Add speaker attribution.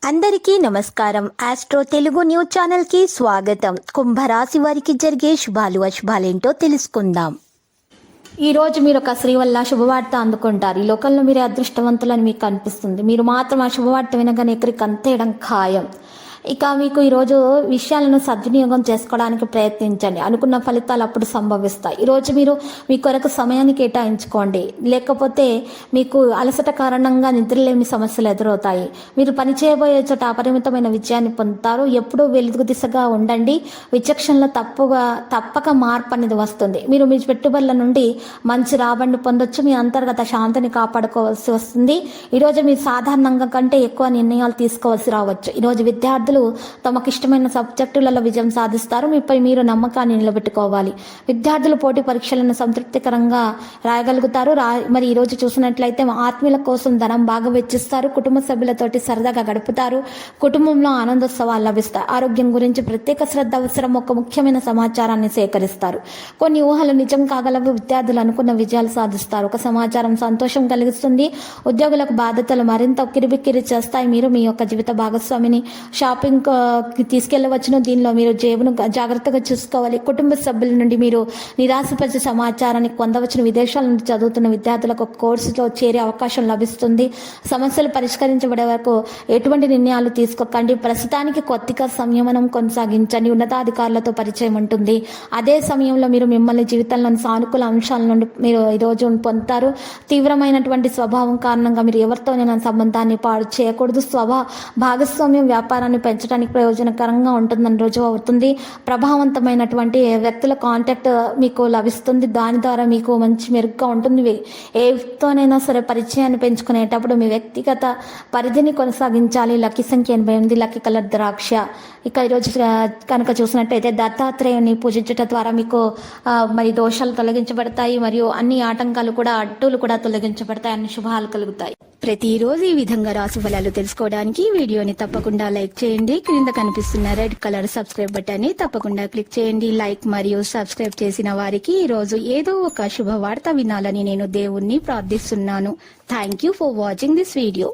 Speaker 1: అందరికీ నమస్కారం. Astro Telugu news channel కి స్వాగతం. కుంభరాశి వారికి జరిగే శుభాలు అశుభాలేంటో తెలుసుకుందాం. ఈ రోజు మీరు ఒక స్త్రీ వల్ల శుభవార్త అందుకుంటారు. ఈ లోకంలో మీరే అదృష్టవంతులని మీకు అనిపిస్తుంది. మీరు మాత్రం ఆ శుభవార్త వినగానే ఎక్కడికి అంతేయడం ఖాయం. ఇక మీకు ఈరోజు విషయాలను సద్వినియోగం చేసుకోవడానికి ప్రయత్నించండి. అనుకున్న ఫలితాలు అప్పుడు సంభవిస్తాయి. ఈరోజు మీరు మీ కొరకు సమయాన్ని కేటాయించుకోండి. లేకపోతే మీకు అలసట కారణంగా నిద్రలేని సమస్యలు ఎదురవుతాయి. మీరు పని చేయబోయే చోట అపరిమితమైన విజయాన్ని పొందుతారు. ఎప్పుడూ వెలుగు దిశగా ఉండండి. విచక్షణలో తప్పక మార్పు అనేది వస్తుంది. మీరు మీ పెట్టుబడుల నుండి మంచి రాబడిని పొందొచ్చు. మీ అంతర్గత శాంతిని కాపాడుకోవాల్సి వస్తుంది. ఈరోజు మీరు సాధారణంగా కంటే ఎక్కువ నిర్ణయాలు తీసుకోవాల్సి రావచ్చు. ఈరోజు విద్యార్థులు తమకిష్టమైన సబ్జెక్టులలో విజయం సాధిస్తారు. మీపై మీరు నమ్మకాన్ని నిలబెట్టుకోవాలి. విద్యార్థులు పోటీ పరీక్షలను సంతృప్తికరంగా రాయగలుగుతారు. మరి ఈరోజు చూసినట్లయితే ఆత్మీయుల కోసం ధనం బాగా వెచ్చిస్తారు. కుటుంబ సభ్యులతోటి సరదాగా గడుపుతారు. కుటుంబంలో ఆనందోత్సవాలు లభిస్తాయి. ఆరోగ్యం గురించి ప్రత్యేక శ్రద్ధ అవసరం. ఒక ముఖ్యమైన సమాచారాన్ని సేకరిస్తారు. కొన్ని ఊహలు నిజం కాగలవు. విద్యార్థులు అనుకున్న విజయాలు సాధిస్తారు. ఒక సమాచారం సంతోషం కలిగిస్తుంది. ఉద్యోగులకు బాధ్యతలు మరింత ఉక్కిరిబిక్కిరి చేస్తాయి. మీరు మీ యొక్క జీవిత భాగస్వామిని షాపింగ్ తీసుకెళ్లవచ్చును. దీనిలో మీరు జేబును జాగ్రత్తగా చూసుకోవాలి. కుటుంబ సభ్యుల నుండి మీరు నిరాశపరిచే సమాచారాన్ని పొందవచ్చును. విదేశాల నుండి చదువుతున్న విద్యార్థులకు కోర్సులో చేరే అవకాశం లభిస్తుంది. సమస్యలు పరిష్కరించబడే వరకు ఎటువంటి నిర్ణయాలు తీసుకోకండి. ప్రస్తుతానికి కొద్దిగా సంయమనం కొనసాగించండి. ఉన్నతాధికారులతో పరిచయం ఉంటుంది. అదే సమయంలో మీరు మిమ్మల్ని జీవితంలోని సానుకూల అంశాల నుండి మీరు ఈరోజు పొందుతారు. తీవ్రమైనటువంటి స్వభావం కారణంగా మీరు ఎవరితోనైనా సంబంధాన్ని పాడు చేయకూడదు. భాగస్వామ్యం వ్యాపారాన్ని పెంచడానికి ప్రయోజనకరంగా ఉంటుందని రుజువు అవుతుంది. ప్రభావవంతమైనటువంటి వ్యక్తుల కాంటాక్ట్ మీకు లభిస్తుంది. దాని ద్వారా మీకు మంచి మెరుగ్గా ఉంటుంది. ఏ వ్యక్తితోనైనా సరే పరిచయాన్ని పెంచుకునేటప్పుడు మీ వ్యక్తిగత పరిధిని కొనసాగించాలి. లక్కీ సంఖ్య 88, లక్కీ కలర్ ద్రాక్ష. ఇక ఈరోజు కనుక చూసినట్టయితే దత్తాత్రేయుని పూజించడం ద్వారా మీకు మరి దోషాలు తొలగించబడతాయి. మరియు అన్ని ఆటంకాలు కూడా అడ్డులు కూడా తొలగించబడతాయి. అన్ని శుభాలు కలుగుతాయి. ప్రతిరోజు ఈ విధంగా రాశి ఫలాలు తెలుసుకోవడానికి వీడియోని తప్పకుండా లైక్ చేయండి. క్రింద కనిపిస్తున్న రెడ్ కలర్ సబ్స్క్రైబ్ బటన్ ని తప్పకుండా క్లిక్ చేయండి. లైక్ మరియు సబ్స్క్రైబ్ చేసిన వారికి ఈ రోజు ఏదో ఒక శుభవార్త వినాలని నేను దేవుణ్ణి ప్రార్థిస్తున్నాను. Thank you for watching this video.